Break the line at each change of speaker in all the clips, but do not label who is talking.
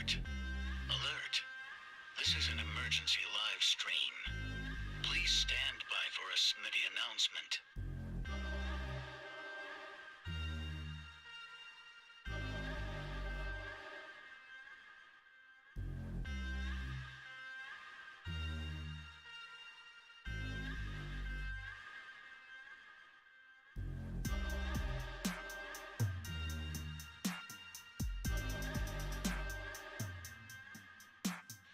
Alert! Alert! This is an emergency live stream. Please stand by for a Smitty announcement.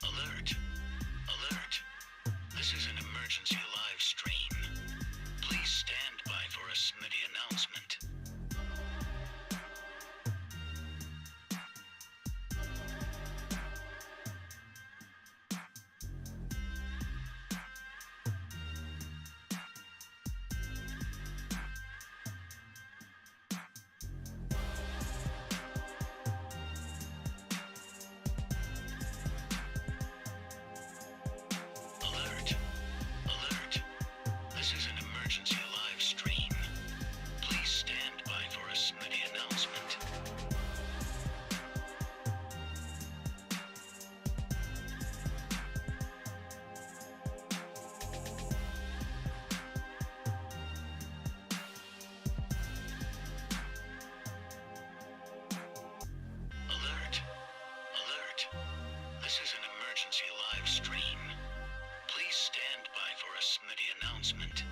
Alert! Alert! This is an emergency live stream. Please stand by for a Smitty announcement. Alert! Alert! This is an emergency live stream. Please stand by for a Smitty announcement. Alert! Alert! This is an emergency live stream. Please stand by for a Smitty announcement.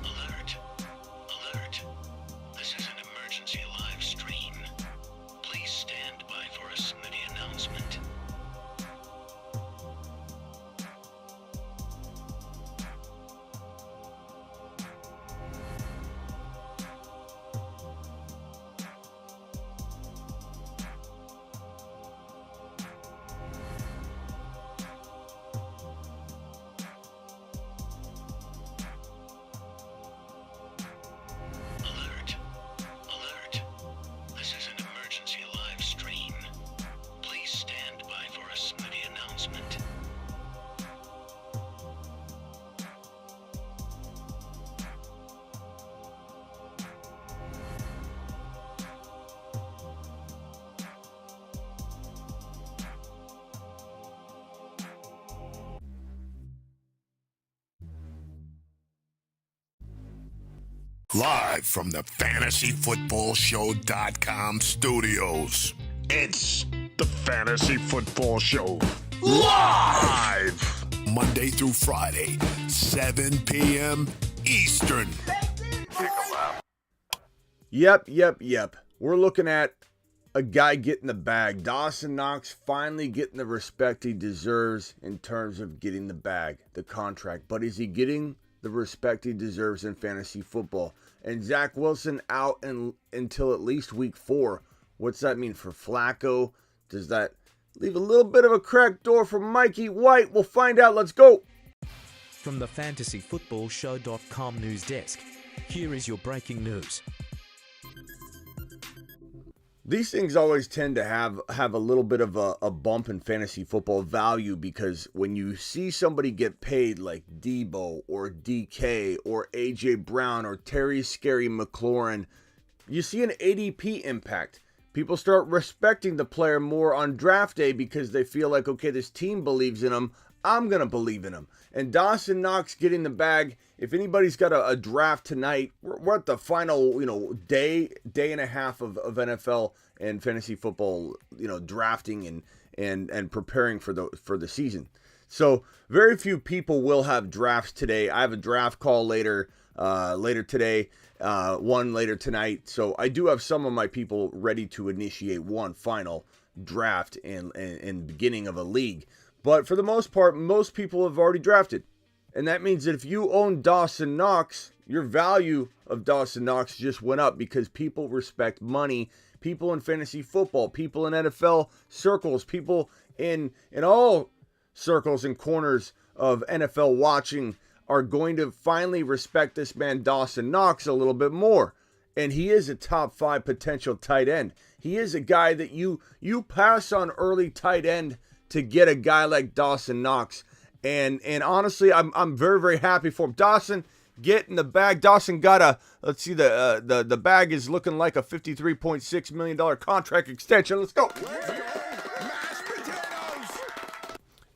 Alert! Alert! This is an emergency live stream. Please stand by for a Smitty announcement. Alert! Alert! This is an emergency live stream. Please stand by for a Smitty announcement.
Live from the FantasyFootballShow.com studios, it's the Fantasy Football Show. Live! Monday through Friday, 7 p.m. Eastern.
Yep. We're looking at a guy getting the bag. Dawson Knox finally getting the respect he deserves in terms of getting the bag, the contract. But is he getting the respect he deserves in fantasy football? And Zach Wilson out until at least week 4. What's that mean for Flacco? Does that leave a little bit of a cracked door for Mikey White? We'll find out. Let's go.
From the FantasyFootballShow.com news desk, here is your breaking news.
These things always tend to have a little bit of a bump in fantasy football value, because when you see somebody get paid like Debo or DK or AJ Brown or Terry Scary McLaurin, you see an ADP impact. People start respecting the player more on draft day because they feel like, okay, this team believes in him. I'm going to believe in him. And Dawson Knox getting the bag, if anybody's got a draft tonight, we're at the final, day and a half of NFL and fantasy football, drafting and preparing for the season. So very few people will have drafts today. I have a draft call later today, one later tonight. So I do have some of my people ready to initiate one final draft in beginning of a league. But for the most part, most people have already drafted. And that means that if you own Dawson Knox, your value of Dawson Knox just went up because people respect money. People in fantasy football, people in NFL circles, people in all circles and corners of NFL watching are going to finally respect this man Dawson Knox a little bit more. And he is a top 5 potential tight end. He is a guy that you pass on early tight end to get a guy like Dawson Knox. And honestly, I'm very, very happy for him. Dawson, get in the bag. Dawson got let's see, the bag is looking like a $53.6 million contract extension. Let's go.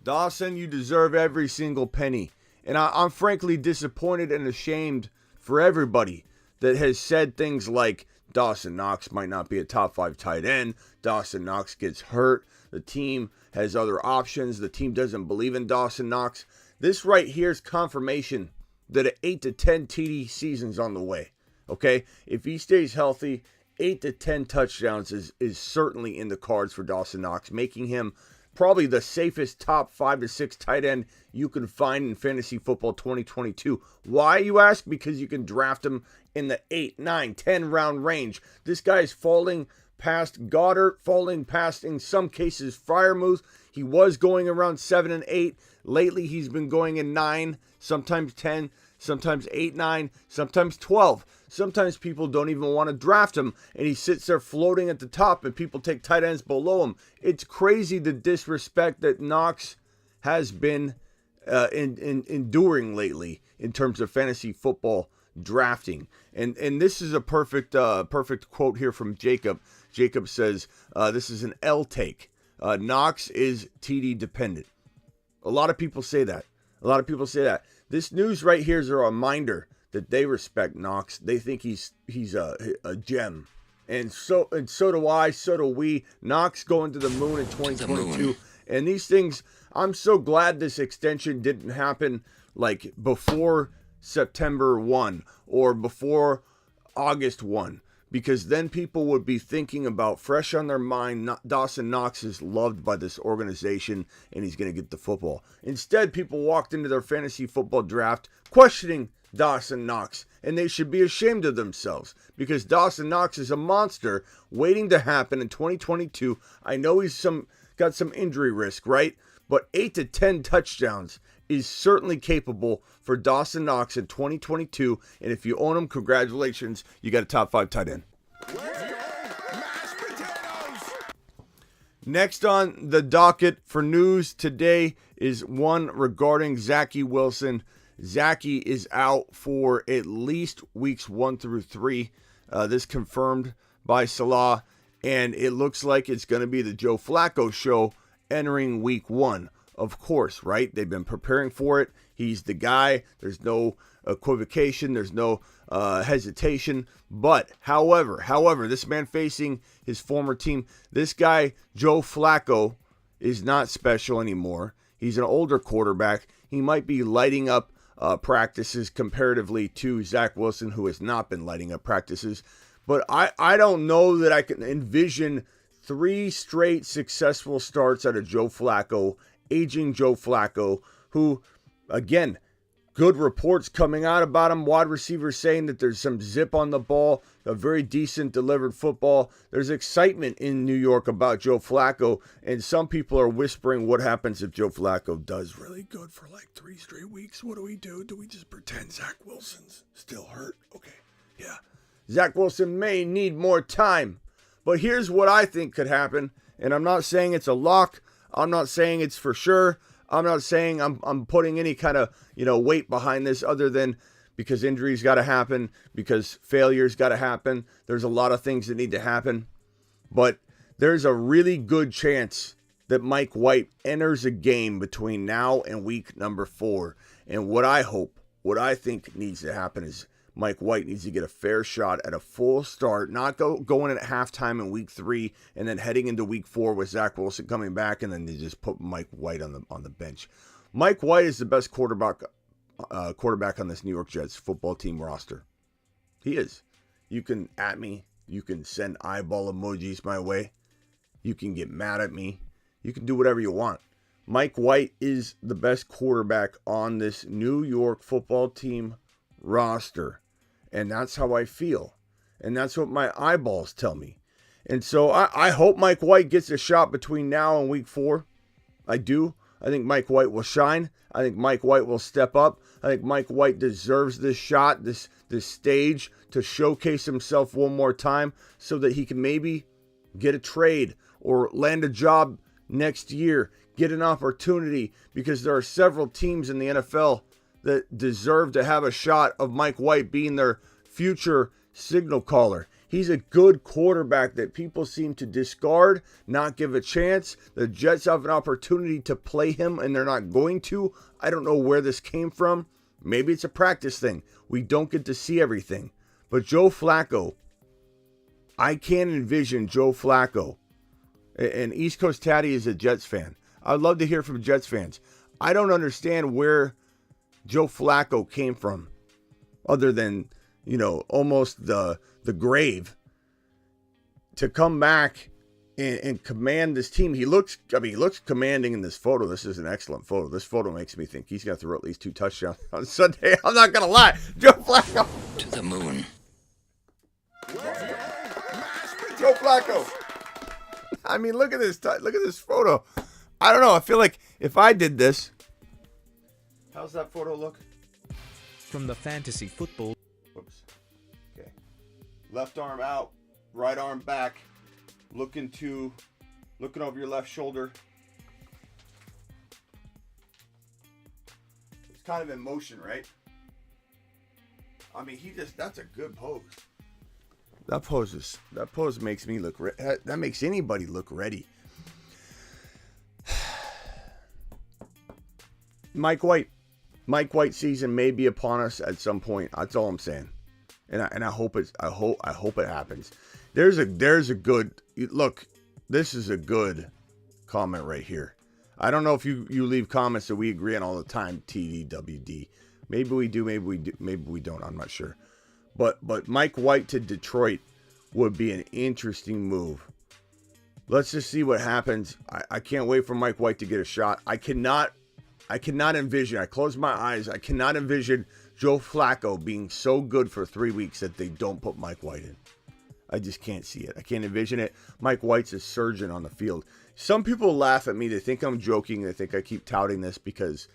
Dawson, you deserve every single penny. And I'm frankly disappointed and ashamed for everybody that has said things like Dawson Knox might not be a top 5 tight end. Dawson Knox gets hurt. The team has other options. The team doesn't believe in Dawson Knox. This right here is confirmation that an 8 to 10 TD season's on the way. Okay? If he stays healthy, 8 to 10 touchdowns is certainly in the cards for Dawson Knox, making him probably the safest top 5 to 6 tight end you can find in fantasy football 2022. Why, you ask? Because you can draft him in the 8, 9, 10 round range. This guy is falling past Goddard, falling past, in some cases, Freiermuth. He was going around 7 and 8. Lately, he's been going in 9, sometimes 10, sometimes 8, 9, sometimes 12. Sometimes people don't even want to draft him, and he sits there floating at the top, and people take tight ends below him. It's crazy the disrespect that Knox has been enduring lately in terms of fantasy football drafting. And this is a perfect quote here from Jacob. Jacob says, this is an L take. Knox is TD dependent. A lot of people say that. This news right here is a reminder that they respect Knox. They think he's a gem. And so do I, so do we. Knox going to the moon in 2022. And these things, I'm so glad this extension didn't happen like before September 1 or before August 1. Because then people would be thinking about, fresh on their mind, Dawson Knox is loved by this organization and he's going to get the football. Instead, people walked into their fantasy football draft questioning Dawson Knox, and they should be ashamed of themselves because Dawson Knox is a monster waiting to happen in 2022. I know he's got some injury risk, right? But 8 to 10 touchdowns is certainly capable for Dawson Knox in 2022. And if you own him, congratulations, you got a top 5 tight end. Next on the docket for news today is one regarding Zach Wilson. Zach is out for at least weeks 1 through 3. This confirmed by Salah. And it looks like it's going to be the Joe Flacco show entering week 1. Of course, right? They've been preparing for it. He's the guy. There's no equivocation. There's no hesitation. But, however, this man facing his former team, this guy, Joe Flacco, is not special anymore. He's an older quarterback. He might be lighting up practices comparatively to Zach Wilson, who has not been lighting up practices. But I don't know that I can envision 3 straight successful starts out of Joe Flacco, aging Joe Flacco, who, again, good reports coming out about him. Wide receivers saying that there's some zip on the ball, a very decent delivered football. There's excitement in New York about Joe Flacco, and some people are whispering what happens if Joe Flacco does really good for like 3 straight weeks. What do we do? Do we just pretend Zach Wilson's still hurt? Okay, yeah. Zach Wilson may need more time. But here's what I think could happen, and I'm not saying it's a lock. I'm not saying it's for sure. I'm not saying I'm putting any kind of, weight behind this other than because injuries got to happen, because failures got to happen. There's a lot of things that need to happen. But there's a really good chance that Mike White enters a game between now and week number 4. And what I think needs to happen is Mike White needs to get a fair shot at a full start, not going in at halftime in week 3 and then heading into week 4 with Zach Wilson coming back, and then they just put Mike White on the bench. Mike White is the best quarterback on this New York Jets football team roster. He is. You can at me. You can send eyeball emojis my way. You can get mad at me. You can do whatever you want. Mike White is the best quarterback on this New York football team roster. And that's how I feel. And that's what my eyeballs tell me. And so I hope Mike White gets a shot between now and week 4. I do. I think Mike White will shine. I think Mike White will step up. I think Mike White deserves this shot, this stage to showcase himself one more time so that he can maybe get a trade or land a job next year, get an opportunity, because there are several teams in the NFL that deserve to have a shot of Mike White being their future signal caller. He's a good quarterback that people seem to discard, not give a chance. The Jets have an opportunity to play him, and they're not going to. I don't know where this came from. Maybe it's a practice thing. We don't get to see everything. But Joe Flacco, I can't envision Joe Flacco. And East Coast Tatty is a Jets fan. I'd love to hear from Jets fans. I don't understand where Joe Flacco came from, other than, almost the grave, to come back and command this team. He looks commanding in this photo. This is an excellent photo. This photo makes me think he's going to throw at least 2 touchdowns on Sunday. I'm not going to lie. Joe Flacco.
To the moon.
Joe Flacco. I mean, look at this. Look at this photo. I don't know. I feel like if I did this. How's that photo look?
From the Fantasy Football.
Whoops. Okay. Left arm out, right arm back. Looking over your left shoulder. It's kind of in motion, right? I mean, that's a good pose. That pose makes me look, that makes anybody look ready. Mike White season may be upon us at some point. That's all I'm saying. And I hope it happens. There's a good look. This is a good comment right here. I don't know if you leave comments that we agree on all the time, TDWD. Maybe we do, maybe we don't. I'm not sure. But Mike White to Detroit would be an interesting move. Let's just see what happens. I can't wait for Mike White to get a shot. I cannot envision. I close my eyes. I cannot envision Joe Flacco being so good for 3 weeks that they don't put Mike White in. I just can't see it. I can't envision it. Mike White's a surgeon on the field. Some people laugh at me. They think I'm joking. They think I keep touting this because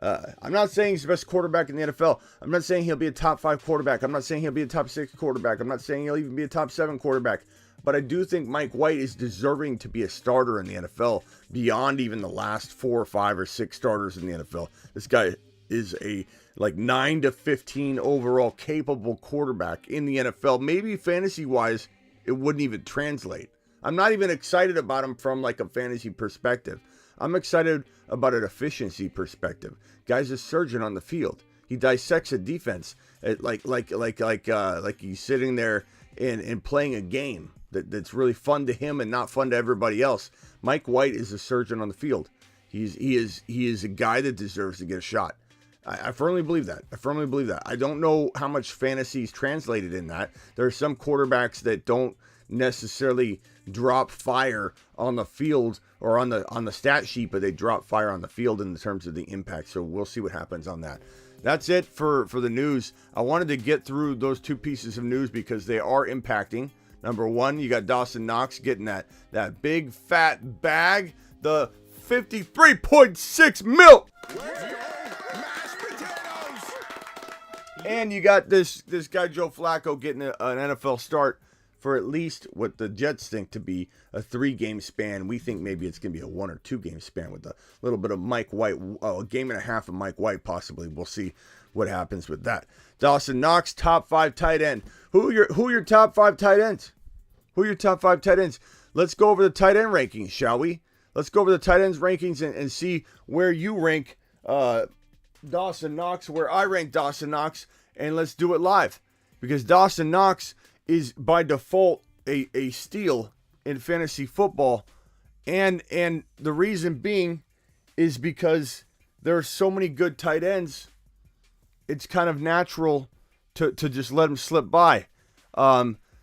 I'm not saying he's the best quarterback in the NFL. I'm not saying he'll be a top 5 quarterback. I'm not saying he'll be a top 6 quarterback. I'm not saying he'll even be a top 7 quarterback. But I do think Mike White is deserving to be a starter in the NFL beyond even the last 4 or 5 or 6 starters in the NFL. This guy is a 9 to 15 overall capable quarterback in the NFL. Maybe fantasy-wise, it wouldn't even translate. I'm not even excited about him from a fantasy perspective. I'm excited about an efficiency perspective. Guy's a surgeon on the field. He dissects a defense like he's sitting there and playing a game that's really fun to him and not fun to everybody else. Mike White is a surgeon on the field. He is a guy that deserves to get a shot. I firmly believe that. I don't know how much fantasy is translated in that. There are some quarterbacks that don't necessarily drop fire on the field or on the stat sheet, but they drop fire on the field in terms of the impact. So we'll see what happens on that. That's it for the news. I wanted to get through those 2 pieces of news because they are impacting. Number 1, you got Dawson Knox getting that big fat bag, the 53.6 mil. And you got this guy Joe Flacco getting an NFL start for at least what the Jets think to be a 3-game span. We think maybe it's going to be a 1 or 2 game span with a little bit of Mike White, a game and a half of Mike White possibly. We'll see what happens with that. Dawson Knox, top 5 tight end. Who are your top 5 tight ends? Let's go over the tight end rankings, shall we? let's go over the tight ends rankings and see where you rank Dawson Knox, where I rank Dawson Knox, and let's do it live. Because Dawson Knox is by default a steal in fantasy football. And the reason being is because there are so many good tight ends, it's kind of natural to just let them slip by.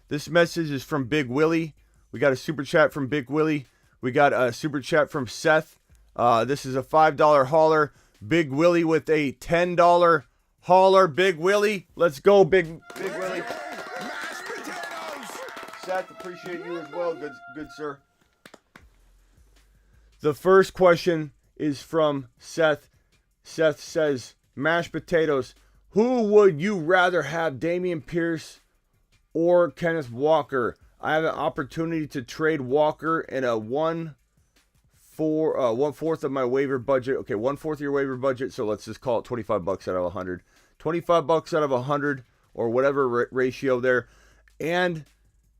This message is from Big Willie. We got a super chat from Big Willie. We got a super chat from Seth. This is a $5 hauler. Big Willie with a $10 hauler. Big Willie, let's go, Big Willie. Seth, appreciate you as well. Good sir. The first question is from Seth. Seth says, mashed potatoes. Who would you rather have, Dameon Pierce or Kenneth Walker? I have an opportunity to trade Walker in a 1/4 of my waiver budget. Okay, 1/4 of your waiver budget. So let's just call it $25 out of 100. $25 out of 100 or whatever ratio there. And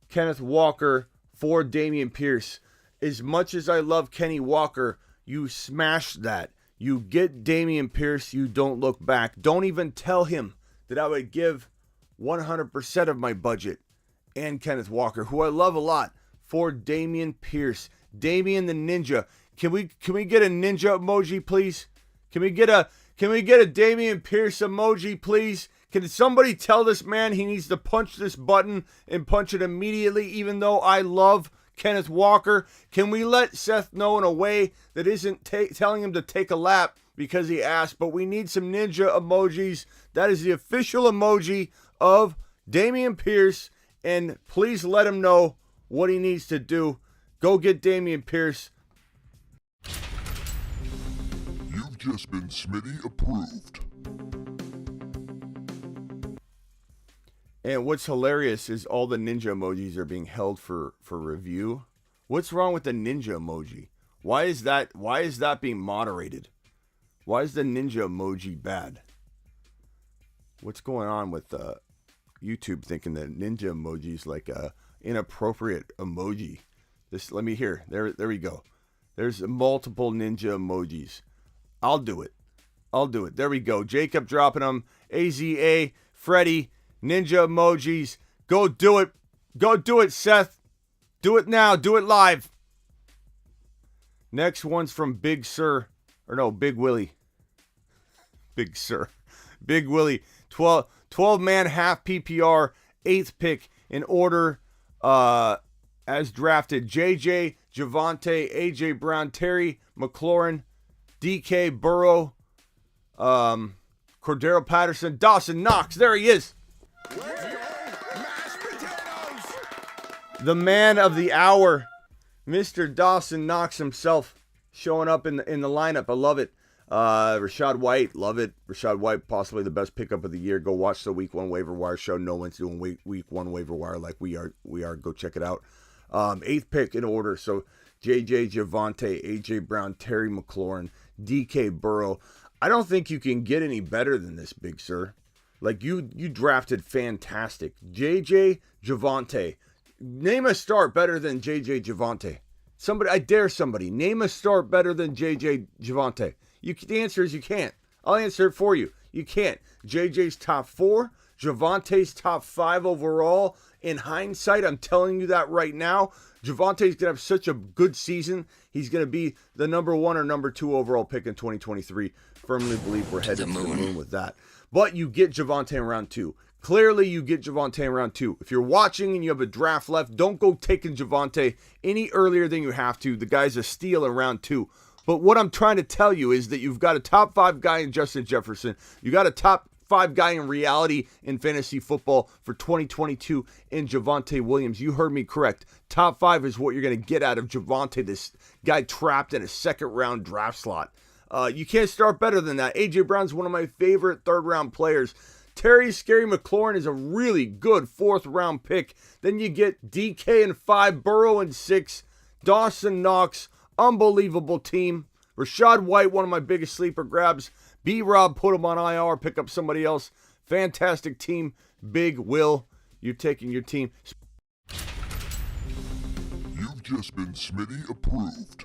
Kenneth Walker for Dameon Pierce. As much as I love Kenny Walker, you smash that. You get Dameon Pierce, you don't look back. Don't even tell him that I would give 100% of my budget and Kenneth Walker, who I love a lot, for Dameon Pierce. Damian the Ninja. Can we get a ninja emoji, please? Can we get a Dameon Pierce emoji, please? Can somebody tell this man he needs to punch this button and punch it immediately, even though I love Kenneth Walker? Can we let Seth know in a way that isn't telling him to take a lap because he asked, but we need some ninja emojis. That is the official emoji of Dameon Pierce, and please let him know what he needs to do. Go get Dameon Pierce.
You've just been Smitty approved.
And what's hilarious is all the ninja emojis are being held for review. What's wrong with the ninja emoji? Why is that being moderated? Why is the ninja emoji bad? What's going on with YouTube thinking that ninja emoji is like a inappropriate emoji? Let me hear. There we go. There's multiple ninja emojis. I'll do it. There we go. Jacob dropping them. AZA, Freddy, ninja emojis. Go do it. Go do it, Seth. Do it now. Do it live. Next one's from Big Sir. Or no, Big Willie. Big Sir. Big Willie. 12-man half PPR. 8th pick in order as drafted. JJ, Javonte, AJ Brown, Terry McLaurin, DK Burrow, Cordero Patterson, Dawson Knox. There he is. The man of the hour, Mr. Dawson Knox himself, showing up in the lineup. I love it. Rashad White, love it. Rashad White, possibly the best pickup of the year. Go watch the Week 1 waiver wire show. No one's doing Week 1 waiver wire like we are. Go check it out. 8th pick in order. So JJ, Javonte, AJ Brown, Terry McLaurin, DK Burrow. I don't think you can get any better than this, Big Sir. Like you drafted fantastic. JJ, Javonte. Name a start better than JJ Javonte. Somebody, I dare somebody. Name a start better than JJ Javonte. The answer is you can't. I'll answer it for you. You can't. JJ's top 4. Javonte's top 5 overall. In hindsight, I'm telling you that right now. Javonte's going to have such a good season. He's going to be the number 1 or number 2 overall pick in 2023. Firmly believe we're headed to the moon with that. But you get Javonte in round 2. Clearly, you get Javonte in round 2. If you're watching and you have a draft left, don't go taking Javonte any earlier than you have to. The guy's a steal in round 2. But what I'm trying to tell you is that you've got a top 5 guy in Justin Jefferson. You got a top 5 guy in reality in fantasy football for 2022 in Javonte Williams. You heard me correct. Top 5 is what you're going to get out of Javonte, this guy trapped in a second-round draft slot. You can't start better than that. A.J. Brown's one of my favorite third-round players. Terry Scary McLaurin is a really good 4th-round pick. Then you get DK in 5, Burrow in 6, Dawson Knox, unbelievable team. Rashad White, one of my biggest sleeper grabs. B-Rob, put him on IR, pick up somebody else. Fantastic team. Big Will, you're taking your team.
You've just been Smitty approved.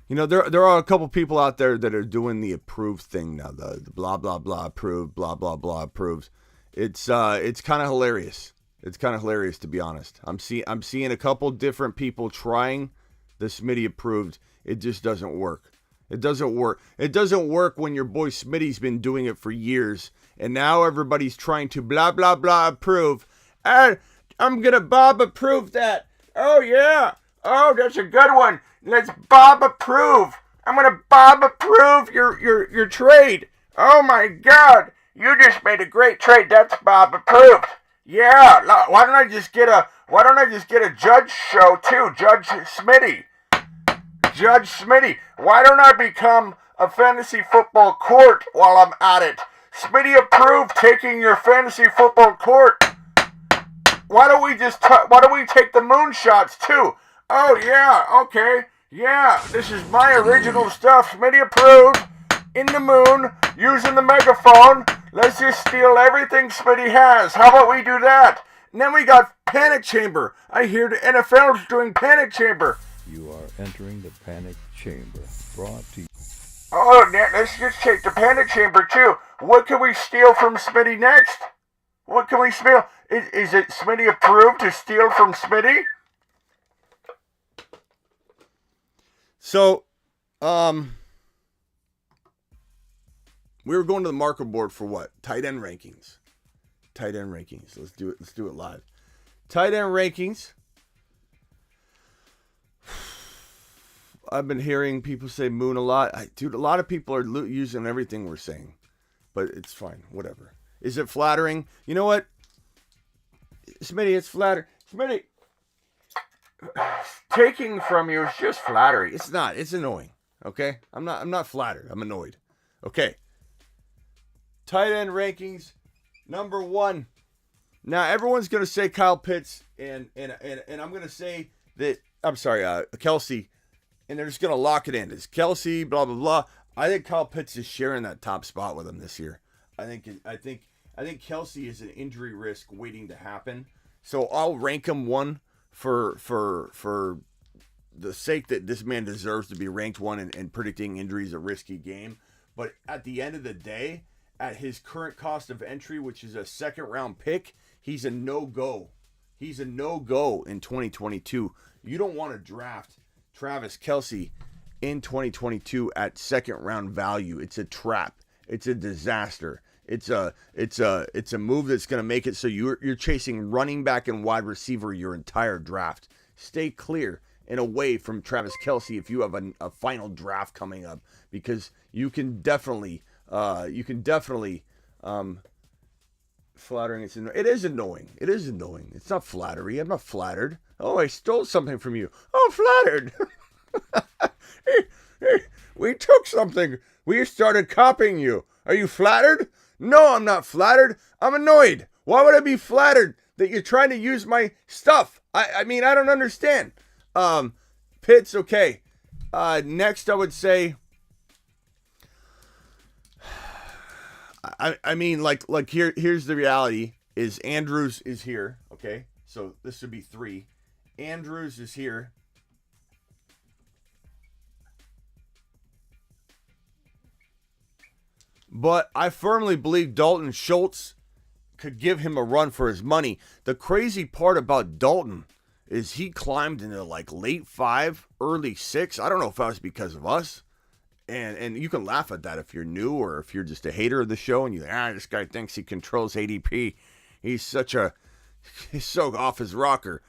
You know, there are a couple people out there that are doing the approved thing now. The blah blah blah approved, blah blah blah approved. It's kind of hilarious. It's kind of hilarious, to be honest. I'm seeing a couple different people trying the Smitty approved. It just doesn't work. It doesn't work. It doesn't work when your boy Smitty's been doing it for years, and now everybody's trying to blah blah blah approve. And I'm gonna Bob approve that. Oh yeah. Oh, that's a good one. Let's Bob approve. I'm gonna Bob approve your trade. Oh my God, you just made a great trade. That's Bob approved. Yeah. Why don't I just get a judge show too, Judge Smitty. Judge Smitty. Why don't I become a fantasy football court while I'm at it? Smitty approved taking your fantasy football court. Why don't we take the moonshots too? Oh yeah, okay. Yeah, this is my original stuff. Smitty approved. In the moon, using the megaphone. Let's just steal everything Smitty has. How about we do that? And then we got Panic Chamber. I hear the NFL's doing Panic Chamber.
You are entering the Panic Chamber. Brought to you.
Oh, let's just take the Panic Chamber too. What can we steal from Smitty next? What can we steal? Is it Smitty approved to steal from Smitty? So, we were going to the marker board for what? Tight end rankings. Tight end rankings. Let's do it live. Tight end rankings. I've been hearing people say Moon a lot. Dude, a lot of people are using everything we're saying. But it's fine. Whatever. Is it flattering? You know what? Smitty, it's flattering. Smitty, taking from you is just flattery. It's not. It's annoying. Okay? I'm not flattered. I'm annoyed. Okay. Tight end rankings. Number 1. Now, everyone's going to say Kyle Pitts, and I'm going to say that, I'm sorry, Kelsey, and they're just going to lock it in. It's Kelsey, blah, blah, blah. I think Kyle Pitts is sharing that top spot with him this year. I think Kelsey is an injury risk waiting to happen. So I'll rank him 1 for the sake that this man deserves to be ranked 1, and predicting injury is a risky game. But at the end of the day, at his current cost of entry, which is a second-round pick, he's a no-go. He's a no-go in 2022. You don't want to draft Travis Kelsey in 2022 at second-round value. It's a trap. It's a disaster. It's a move that's going to make it so you're chasing running back and wide receiver your entire draft. Stay clear and away from Travis Kelsey if you have a final draft coming up, because you can definitely flattering. It is annoying. It is annoying. It's not flattery. I'm not flattered. Oh, I stole something from you. Oh, flattered. We took something. We started copying you. Are you flattered? No, I'm not flattered. I'm annoyed. Why would I be flattered that you're trying to use my stuff? I mean, I don't understand. Pitts, okay. Next, I would say, I mean, like here's the reality is Andrews is here, okay? So this would be 3. Andrews is here. But I firmly believe Dalton Schultz could give him a run for his money. The crazy part about Dalton is he climbed into like late 5, early 6. I don't know if that was because of us. And you can laugh at that if you're new or if you're just a hater of the show and you think, this guy thinks he controls ADP. He's so off his rocker.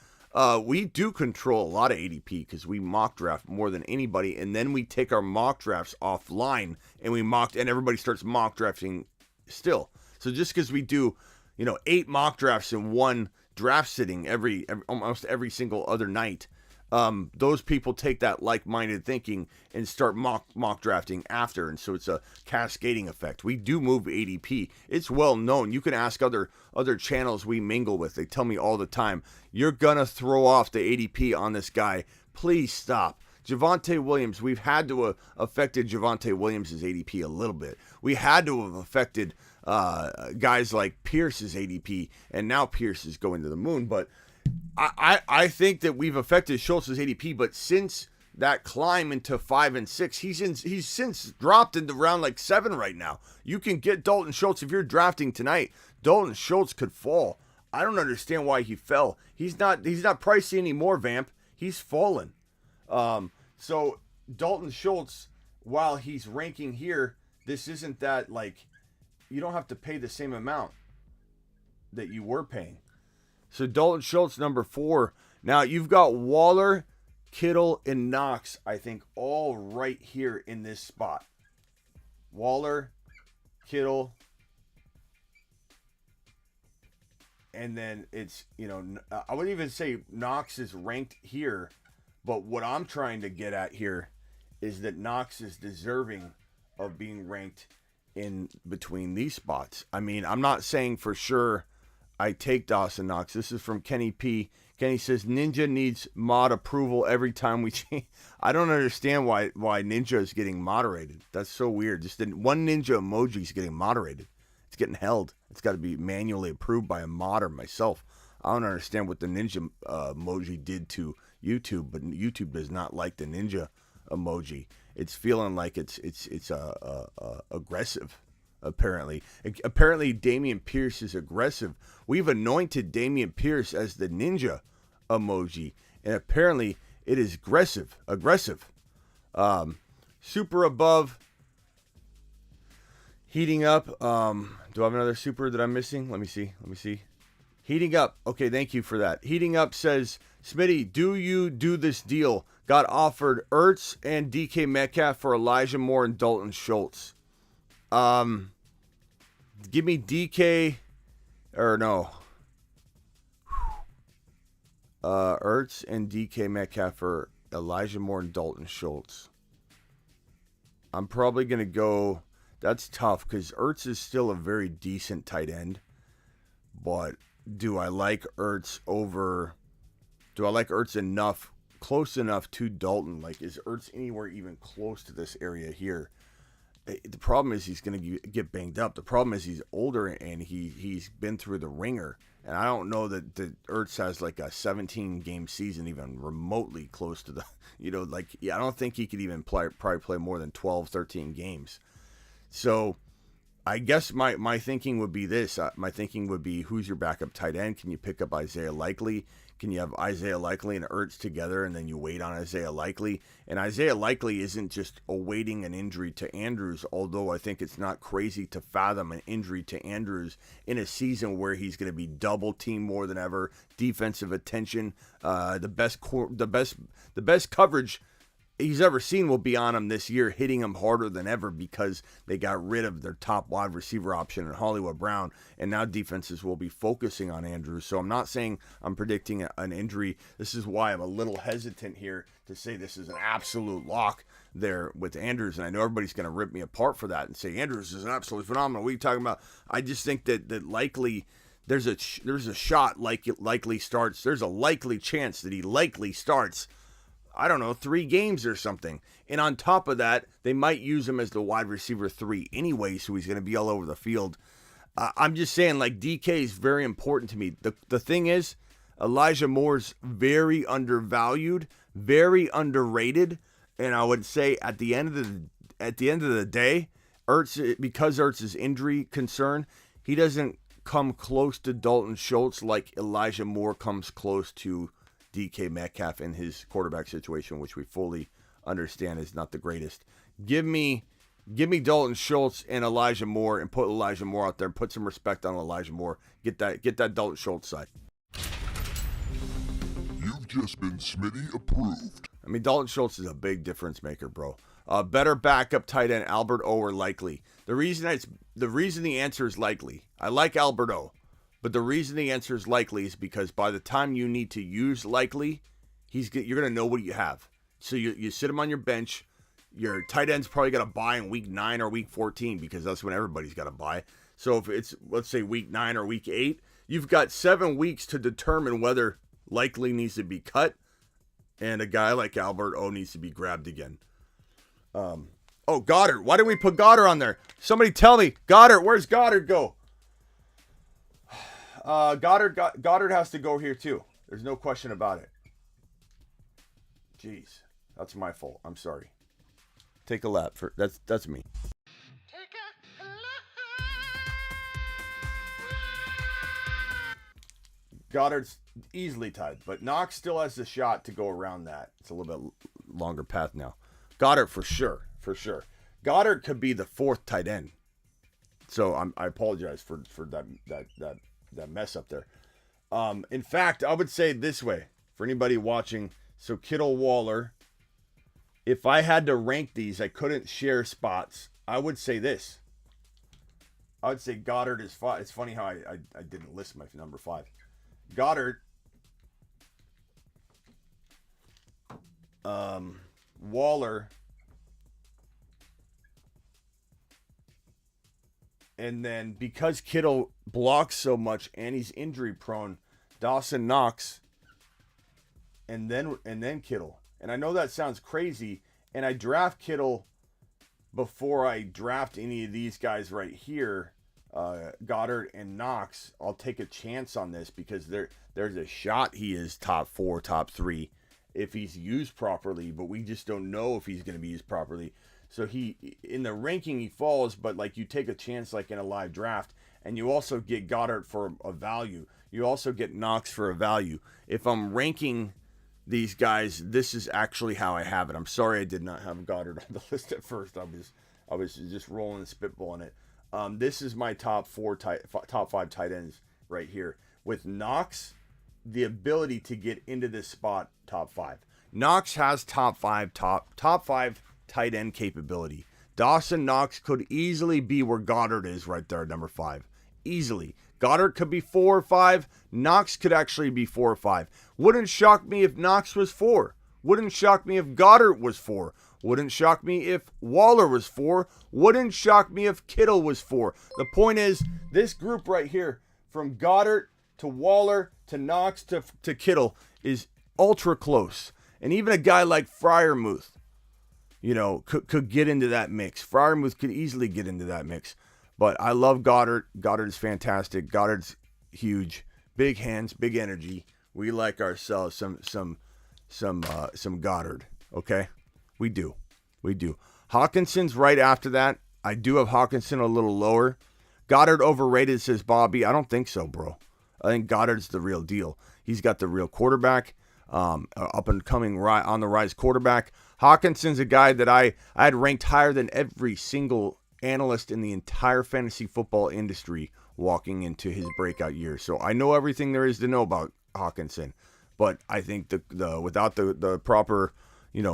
We do control a lot of ADP because we mock draft more than anybody, and then we take our mock drafts offline and everybody starts mock drafting still. So just because we do, 8 mock drafts in one draft sitting almost every single other night, those people take that like-minded thinking and start mock drafting after, and so it's a cascading effect. We do move ADP. It's well known. You can ask other channels we mingle with. They tell me all the time, you're gonna throw off the ADP on this guy. Please stop. Javonte Williams, we've had to have affected Javonte Williams' ADP a little bit. We had to have affected guys like Pierce's ADP, and now Pierce is going to the moon, but I think that we've affected Schultz's ADP, but since that climb into 5 and 6. He's since dropped into round like 7 right now. You can get Dalton Schultz if you're drafting tonight. Dalton Schultz could fall. I don't understand why he fell. He's not pricey anymore, Vamp. He's fallen. So Dalton Schultz, while he's ranking here, this isn't that, like, you don't have to pay the same amount that you were paying. So Dalton Schultz, number 4. Now you've got Waller, Kittle, and Knox, I think, all right here in this spot. Waller, Kittle, and then it's, I wouldn't even say Knox is ranked here, but what I'm trying to get at here is that Knox is deserving of being ranked in between these spots. I mean, I'm not saying for sure I take Dawson Knox. This is from Kenny P. Kenny says, Ninja needs mod approval every time we change. I don't understand why Ninja is getting moderated. That's so weird. Just one Ninja emoji is getting moderated. It's getting held. It's got to be manually approved by a mod or myself. I don't understand what the Ninja emoji did to YouTube, but YouTube does not like the Ninja emoji. It's feeling like it's aggressive. Apparently Dameon Pierce is aggressive. We've anointed Dameon Pierce as the Ninja emoji, and apparently it is aggressive. Super above, heating up. Do I have another super that I'm missing? Let me see. Heating up. Okay, thank you for that. Heating up says, Smitty, do you do this deal? Got offered Ertz and DK Metcalf for Elijah Moore and Dalton Schultz. Give me DK, or no. Ertz and DK Metcalf for Elijah Moore and Dalton Schultz. I'm probably going to go, that's tough because Ertz is still a very decent tight end. But do I like Ertz enough, close enough to Dalton? Like, is Ertz anywhere even close to this area here? The problem is he's going to get banged up. The problem is he's older and he's been through the ringer. And I don't know that Ertz has like a 17-game season even remotely close to the, I don't think he could even probably play more than 12, 13 games. So I guess my thinking would be this. My thinking would be, who's your backup tight end? Can you pick up Isaiah Likely? Can you have Isaiah Likely and Ertz together, and then you wait on Isaiah Likely? And Isaiah Likely isn't just awaiting an injury to Andrews, although I think it's not crazy to fathom an injury to Andrews in a season where he's going to be double teamed more than ever, defensive attention, the best coverage he's ever seen will be on him this year, hitting him harder than ever because they got rid of their top wide receiver option in Hollywood Brown, and now defenses will be focusing on Andrews. So I'm not saying I'm predicting an injury. This is why I'm a little hesitant here to say this is an absolute lock there with Andrews, and I know everybody's going to rip me apart for that and say Andrews is an absolutely phenomenal. What are you talking about? I just think that likely there's a shot likely starts. There's a likely chance that he likely starts, I don't know, 3 games or something. And on top of that, they might use him as the wide receiver 3 anyway, so he's going to be all over the field. I'm just saying, like, DK is very important to me. The thing is, Elijah Moore's very undervalued, very underrated, and I would say at the end of the day, Ertz, because Ertz's injury concern, he doesn't come close to Dalton Schultz like Elijah Moore comes close to DK Metcalf in his quarterback situation, which we fully understand is not the greatest. Give me Dalton Schultz and Elijah Moore, and put Elijah Moore out there. Put some respect on Elijah Moore. Get that Dalton Schultz side.
You've just been Smitty approved.
I mean, Dalton Schultz is a big difference maker, bro. Better backup tight end, Albert O or Likely. The reason the answer is Likely. I like Albert O. But the reason the answer is Likely is because by the time you need to use Likely, you're going to know what you have. So you sit him on your bench. Your tight end's probably got to buy in week 9 or week 14 because that's when everybody's got to buy. So if it's, let's say, week 9 or week 8, you've got 7 weeks to determine whether Likely needs to be cut and a guy like Albert O needs to be grabbed again. Goddard. Why didn't we put Goddard on there? Somebody tell me. Goddard, where's Goddard go? Goddard has to go here too. There's no question about it. Jeez. That's my fault. I'm sorry. Take a lap. That's me. Goddard's easily tied, but Knox still has the shot to go around that. It's a little bit longer path now. Goddard for sure. Goddard could be the 4th tight end. So I apologize for that mess up there. In fact, I would say it this way for anybody watching. So Kittle, Waller. If I had to rank these, I couldn't share spots. I would say this. I would say Goddard is 5. It's funny how I didn't list my number 5. Goddard, Waller, and then because Kittle blocks so much and he's injury prone, Dawson Knox, and then Kittle. And I know that sounds crazy, and I draft Kittle before I draft any of these guys right here. Goddard and Knox, I'll take a chance on this because there's a shot he is top 4, top 3 if he's used properly, but we just don't know if he's going to be used properly. So he, in the ranking, he falls, but like you take a chance like in a live draft, and you also get Goddard for a value. You also get Knox for a value. If I'm ranking these guys, this is actually how I have it. I'm sorry I did not have Goddard on the list at first. I was just rolling and spitballing it. This is my top 5 tight ends right here. With Knox, the ability to get into this spot, top 5. Knox has top 5 tight end capability. Dawson Knox could easily be where Goddard is right there, number 5. Easily. Goddard could be 4 or 5. Knox could actually be 4 or 5. Wouldn't shock me if Knox was 4. Wouldn't shock me if Goddard was 4. Wouldn't shock me if Waller was 4. Wouldn't shock me if Kittle was 4. The point is, this group right here, from Goddard to Waller to Knox to Kittle, is ultra close. And even a guy like Freiermuth, could get into that mix. Freiermuth could easily get into that mix. But I love Goddard. Goddard is fantastic. Goddard's huge. Big hands, big energy. We like ourselves some Goddard. Okay? We do. Hawkinson's right after that. I do have Hawkinson a little lower. Goddard overrated, says Bobby. I don't think so, bro. I think Goddard's the real deal. He's got the real quarterback, up and coming on the rise quarterback. Hawkinson's a guy that I had ranked higher than every single analyst in the entire fantasy football industry walking into his breakout year. So I know everything there is to know about Hawkinson, but I think the without the proper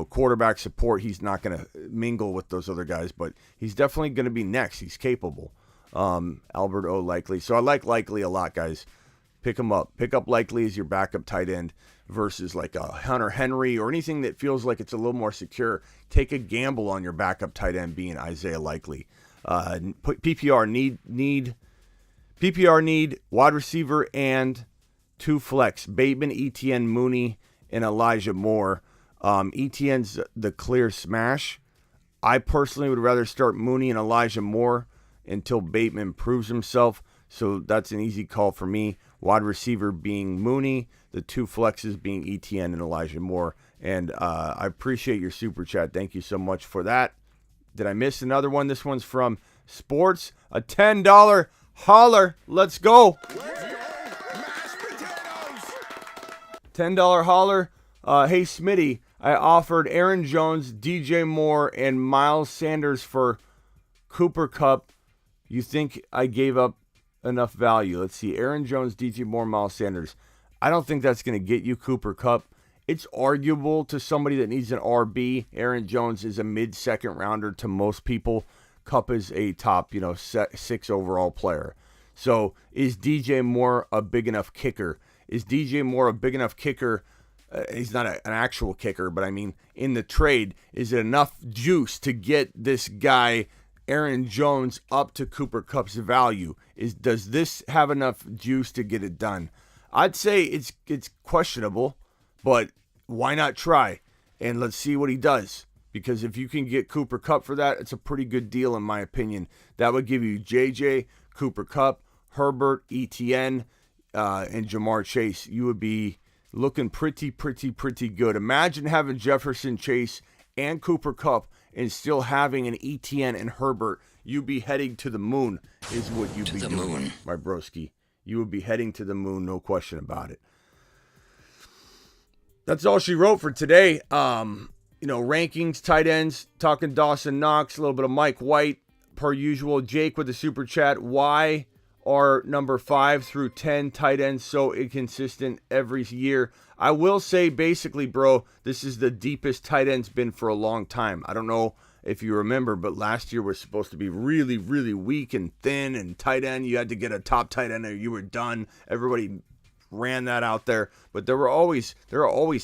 quarterback support, he's not going to mingle with those other guys, but he's definitely going to be next. He's capable. Albert O. Likely. So I like Likely a lot, guys. Pick him up. Pick up Likely as your backup tight end versus like a Hunter Henry or anything that feels like it's a little more secure. Take a gamble on your backup tight end being Isaiah Likely. PPR need wide receiver and 2 flex. Bateman, Etienne, Mooney, and Elijah Moore. Etienne's the clear smash. I personally would rather start Mooney and Elijah Moore until Bateman proves himself. So that's an easy call for me. Wide receiver being Mooney, the 2 flexes being Etienne and Elijah Moore. And I appreciate your super chat. Thank you so much for that. Did I miss another one? This one's from Sports. A $10 holler. Let's go. $10 holler. Hey, Smitty, I offered Aaron Jones, DJ Moore, and Miles Sanders for Cooper Kupp. You think I gave up enough value? Let's see. Aaron Jones, DJ Moore, Miles Sanders. I don't think that's going to get you Cooper Kupp. It's arguable to somebody that needs an RB. Aaron Jones is a mid-second rounder to most people. Kupp is a top, 6 overall player. So is DJ Moore a big enough kicker? Is DJ Moore a big enough kicker? He's not an actual kicker, but I mean, in the trade, is it enough juice to get this guy, Aaron Jones, up to Cooper Kupp's value? Does this have enough juice to get it done? I'd say it's questionable, but why not try? And let's see what he does. Because if you can get Cooper Kupp for that, it's a pretty good deal in my opinion. That would give you JJ, Cooper Kupp, Herbert, Etienne, and Jamar Chase. You would be looking pretty good. Imagine having Jefferson, Chase, and Cooper Kupp and still having an Etienne and Herbert. You'd be heading to the moon is what you'd be doing, my broski. You would be heading to the moon, no question about it. That's all she wrote for today. Rankings, tight ends, talking Dawson Knox, a little bit of Mike White, per usual. Jake with the super chat. Why are number 5 through 10 tight ends so inconsistent every year? I will say, basically, bro, this is the deepest tight end's been for a long time. I don't know if you remember, but last year was supposed to be really, really weak and thin and tight end. You had to get a top tight end or you were done. Everybody ran that out there, but there are always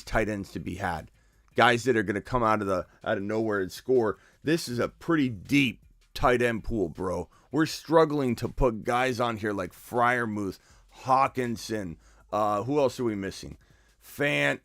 tight ends to be had. Guys that are going to come out of nowhere and score. This is a pretty deep tight end pool, bro. We're struggling to put guys on here like Freiermuth, Hawkinson. Who else are we missing? Fant,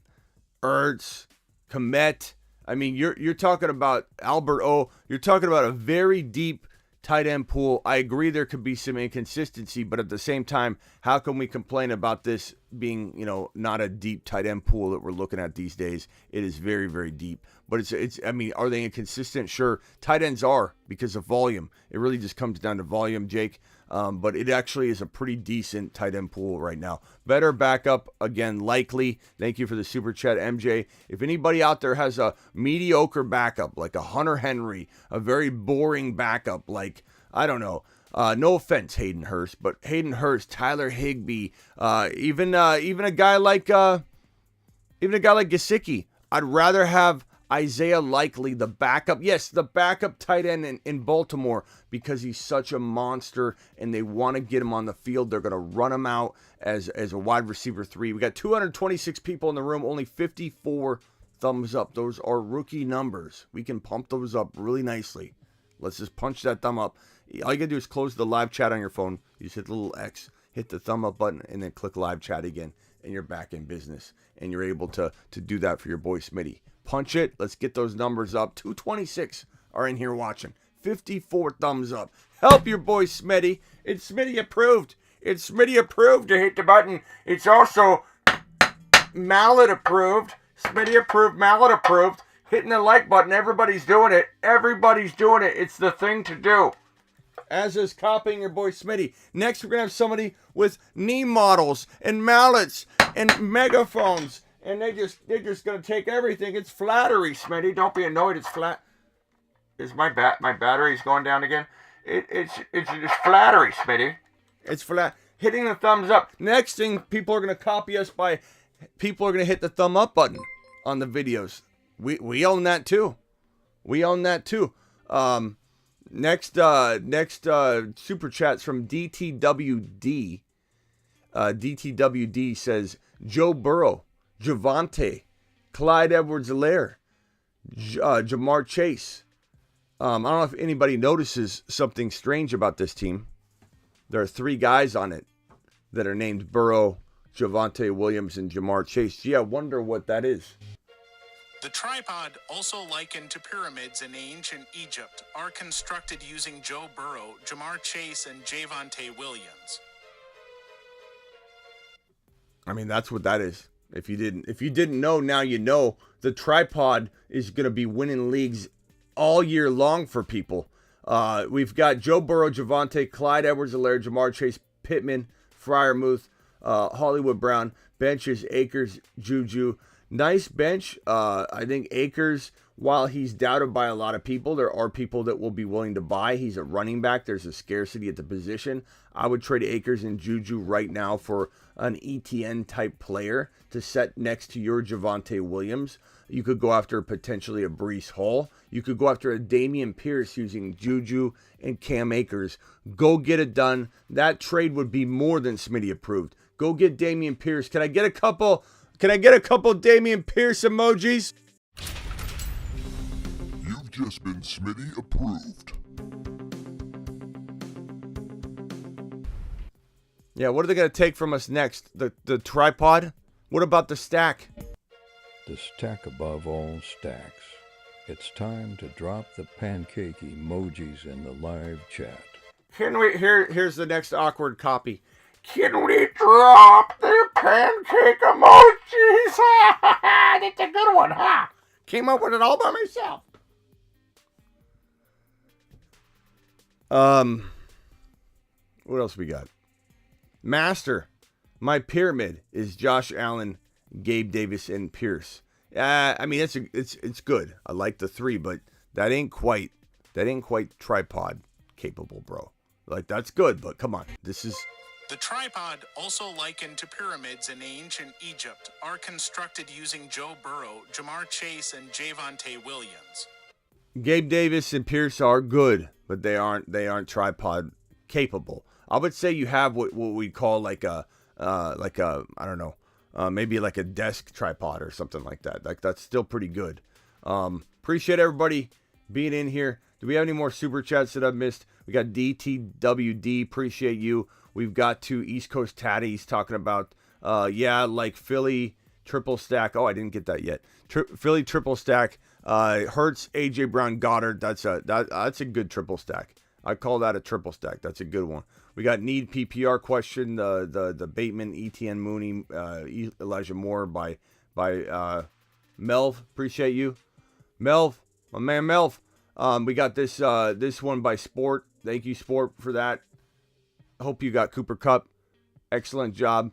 Ertz, Komet. I mean, you're talking about Albert O. You're talking about a very deep tight end pool. I agree there could be some inconsistency, but at the same time, how can we complain about this being, not a deep tight end pool that we're looking at these days? It is very, very deep. But are they inconsistent? Sure. Tight ends are because of volume. It really just comes down to volume, Jake. But it actually is a pretty decent tight end pool right now. Better backup, again, likely. Thank you for the super chat, MJ. If anybody out there has a mediocre backup, like a Hunter Henry, a very boring backup, like, I don't know, no offense, Hayden Hurst, but Hayden Hurst, Tyler Higbee, even a guy like Gesicki. I'd rather have Isaiah Likely, the backup. Yes, the backup tight end in Baltimore, because he's such a monster and they want to get him on the field. They're going to run him out as a wide receiver 3. We got 226 people in the room, only 54 thumbs up. Those are rookie numbers. We can pump those up really nicely. Let's just punch that thumb up. All you got to do is close the live chat on your phone. You just hit the little X, hit the thumb up button, and then click live chat again, and you're back in business. And you're able to do that for your boy Smitty. Punch it. Let's get those numbers up. 226 are in here watching. 54 thumbs up. Help your boy Smitty. It's Smitty approved. It's Smitty approved to hit the button. It's also Mallet approved. Smitty approved. Mallet approved. Hitting the like button. Everybody's doing it. Everybody's doing it. It's the thing to do. As is copying your boy Smitty. Next, we're going to have somebody with knee models and mallets and megaphones. And they're just gonna take everything. It's flattery, Smitty. Don't be annoyed. It's flat. Is my battery's going down again? It's flattery, Smitty. It's flat. Hitting the thumbs up. Next thing, people are gonna copy us by. People are gonna hit the thumb up button on the videos. We own that too. We own that too. Next super chats from DTWD. DTWD says Joe Burrow, Javonte, Clyde Edwards-Helaire, Jamar Chase. I don't know if anybody notices something strange about this team. There are 3 guys on it that are named Burrow, Javonte Williams, and Jamar Chase. Gee, I wonder what that is.
The tripod, also likened to pyramids in ancient Egypt, are constructed using Joe Burrow, Jamar Chase, and Javonte Williams.
I mean, that's what that is. If you didn't know, now you know. The tripod is going to be winning leagues all year long for people. We've got Joe Burrow, Javonte, Clyde Edwards-Helaire, Jamar Chase, Pittman, Freiermuth, Hollywood Brown. Benches, Akers, Juju. Nice bench. I think Akers, while he's doubted by a lot of people, there are people that will be willing to buy. He's a running back. There's a scarcity at the position. I would trade Akers and Juju right now for an ETN type player to set next to your Javonte Williams. You could go after potentially a Breece Hall. You could go after a Dameon Pierce using Juju and Cam Akers. Go get it done. That trade would be more than Smitty approved. Go get Dameon Pierce. Can I get a couple Dameon Pierce emojis?
You've just been Smitty approved.
Yeah, what are they going to take from us next? The tripod? What about the stack?
The stack above all stacks. It's time to drop the pancake emojis in the live chat.
Here's the next awkward copy. Can we drop the pancake emojis. That's a good one, huh? Came up with it all by myself. What else we got? Master. My pyramid is Josh Allen, Gabe Davis, and Pierce. I mean, it's good. I like the three, but that ain't quite tripod capable, bro. Like, that's good, but come on. This is...
The tripod, also likened to pyramids in ancient Egypt, are constructed using Joe Burrow, Jamar Chase, and Javonte Williams.
Gabe Davis and Pierce are good, but they aren't tripod capable. I would say you have what we call like a I don't know, maybe like a desk tripod or something like that. Like, that's still pretty good. Appreciate everybody being in here. Do we have any more super chats that I've missed? We got DTWD. Appreciate you. We've got two East Coast Tatties talking about, like Philly triple stack. Oh, I didn't get that yet. Philly triple stack. Hurts, AJ Brown, Goddard. That's a good triple stack. I call that a triple stack. That's a good one. We got need PPR question. The Bateman, ETN Mooney, Elijah Moore by Melv. Appreciate you, Melv, my man Melv. We got this one by Sport. Thank you, Sport, for that. Hope you got Cooper Kupp. Excellent job.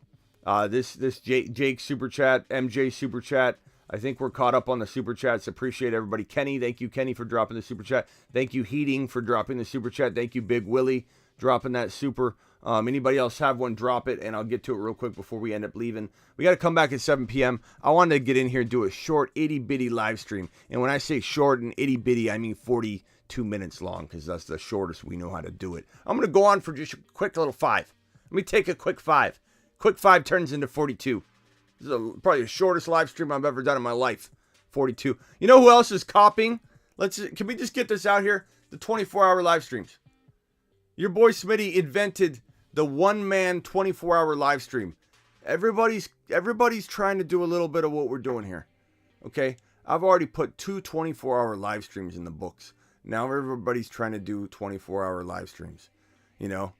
This Jake super chat, MJ super chat. I think we're caught up on the super chats. Appreciate everybody. Kenny, thank you, Kenny, for dropping the super chat. Thank you, Heating, for dropping the super chat. Thank you, Big Willie, dropping that super. Anybody else have one, drop it, and I'll get to it real quick before we end up leaving. We got to come back at 7 p.m. I wanted to get in here and do a short, itty-bitty live stream. And when I say short and itty-bitty, I mean 42 minutes long, because that's the shortest we know how to do it. I'm going to go on for just a quick little 5. Let me take a quick 5. Quick 5 turns into 42. This is probably the shortest live stream I've ever done in my life. 42. You know who else is copying? Can we just get this out here? The 24-hour live streams. Your boy Smitty invented the one-man 24-hour live stream. Everybody's trying to do a little bit of what we're doing here. Okay? I've already put 2 24-hour live streams in the books. Now everybody's trying to do 24-hour live streams. You know?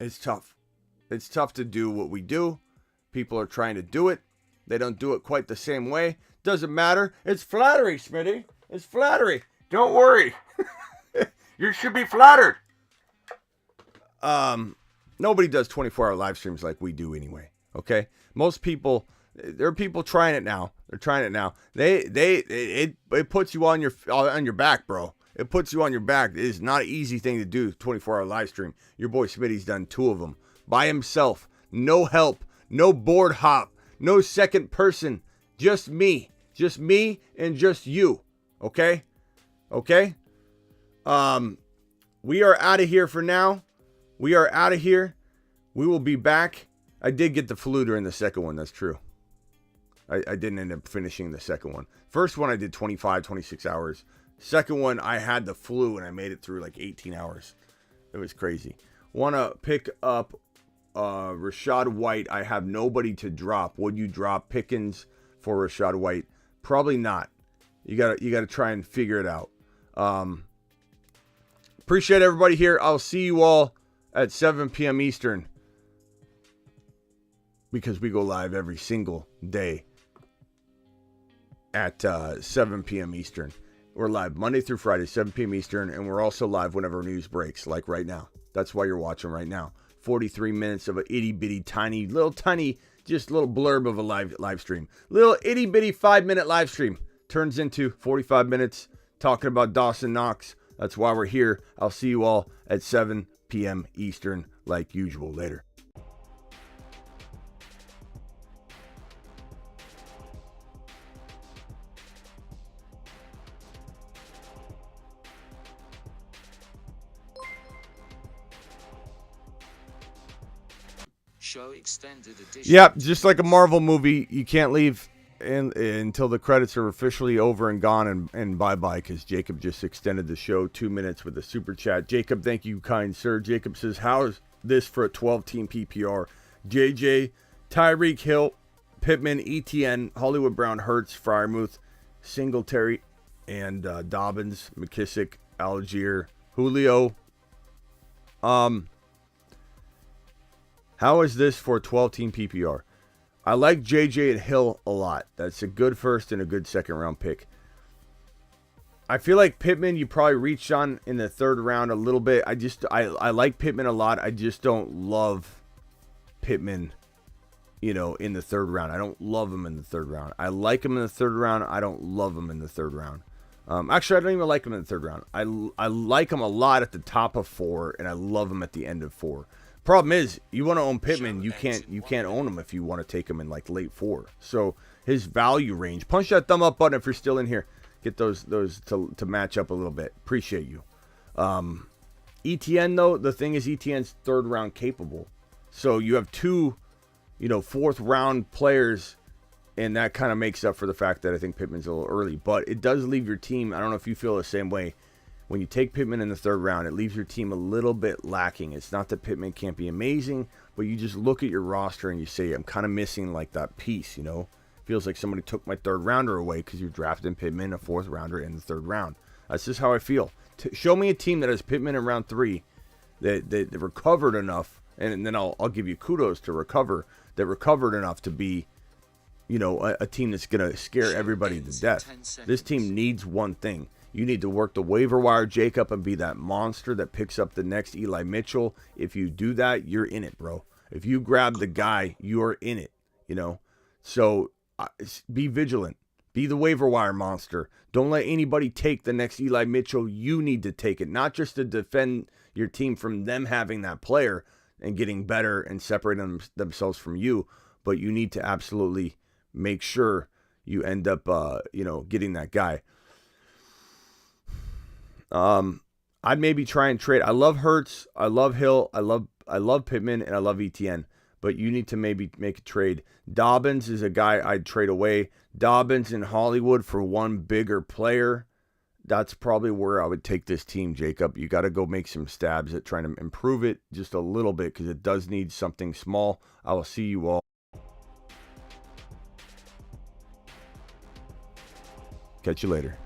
It's tough. It's tough to do what we do. People are trying to do it. They don't do it quite the same way. Doesn't matter. It's flattery, Smitty. It's flattery. Don't worry. You should be flattered. Nobody does 24-hour live streams like we do anyway. Okay? Most people, there are people trying it now. They're trying it now. It puts you on your back, bro. It puts you on your back. It is not an easy thing to do, 24-hour live stream. Your boy Smitty's done 2 of them by himself. No help. No board hop. No second person. Just me. Just me and just you. Okay? Okay? We are out of here for now. We are out of here. We will be back. I did get the flu during the second one. That's true. I didn't end up finishing the second one. First one I did 25, 26 hours. Second one I had the flu and I made it through like 18 hours. It was crazy. Want to pick up Rashad White. I have nobody to drop. Would you drop Pickens for Rashad White? Probably not. You gotta try and figure it out. Appreciate everybody here. I'll see you all at 7 p.m. Eastern, because we go live every single day at 7 p.m. Eastern. We're live Monday through Friday, 7 p.m. Eastern, and we're also live whenever news breaks, like right now. That's why you're watching right now. 43 minutes of an itty-bitty, tiny, just little blurb of a live stream. Little itty-bitty 5-minute live stream turns into 45 minutes talking about Dawson Knox. That's why we're here. I'll see you all at 7 p.m. Eastern like usual. Later.
Show extended edition.
Yep, just like a Marvel movie, you can't leave until the credits are officially over and gone and bye-bye, because Jacob just extended the show 2 minutes with a super chat. Jacob, thank you, kind sir. Jacob says, how's this for a 12-team PPR? JJ, Tyreek Hill, Pittman, ETN, Hollywood Brown, Hurts, Freiermuth, Singletary, and Dobbins, McKissick, Algier, Julio. How is this for 12-team PPR? I like JJ and Hill a lot. That's a good first and a good second round pick. I feel like Pittman, you probably reached on in the third round a little bit. I like Pittman a lot. I just don't love Pittman, in the third round. I don't love him in the third round. I like him in the third round. I don't love him in the third round. Actually, I don't even like him in the third round. I like him a lot at the top of 4, and I love him at the end of 4. Problem is, you want to own Pittman, you can't own him if you want to take him in like late 4. So his value range. Punch that thumb up button if you're still in here. Get those to match up a little bit. Appreciate you. ETN though, the thing is ETN's third round capable. So you have 2, fourth round players, and that kind of makes up for the fact that I think Pittman's a little early. But it does leave your team, I don't know if you feel the same way. When you take Pittman in the third round, it leaves your team a little bit lacking. It's not that Pittman can't be amazing, but you just look at your roster and you say, I'm kind of missing like that piece, Feels like somebody took my third rounder away because you're drafting Pittman, a fourth rounder in the third round. That's just how I feel. Show me a team that has Pittman in round 3 that recovered enough, and then I'll give you kudos to that recovered enough to be, a team that's going to scare everybody to death. This team needs one thing. You need to work the waiver wire, Jacob, and be that monster that picks up the next Eli Mitchell. If you do that, you're in it, bro. If you grab the guy, you're in it, So be vigilant. Be the waiver wire monster. Don't let anybody take the next Eli Mitchell. You need to take it, not just to defend your team from them having that player and getting better and separating themselves from you, but you need to absolutely make sure you end up, getting that guy. I'd maybe try and trade. I love Hurts. I love Hill. I love Pittman, and I love ETN. But you need to maybe make a trade. Dobbins is a guy I'd trade away. Dobbins in Hollywood for one bigger player. That's probably where I would take this team, Jacob. You got to go make some stabs at trying to improve it just a little bit because it does need something small. I will see you all. Catch you later.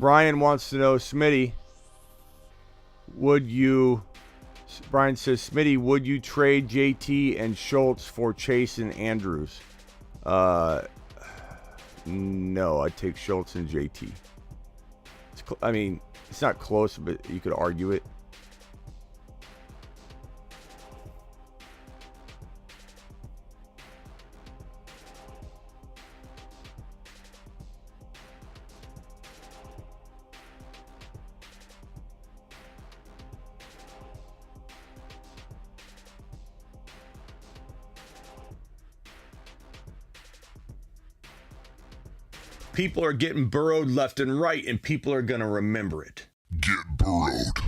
Brian wants to know, Brian says, Smitty, would you trade JT and Schultz for Chase and Andrews? No, I'd take Schultz and JT. It's not close, but you could argue it. People are getting burrowed left and right, and people are going to remember it.
Get burrowed.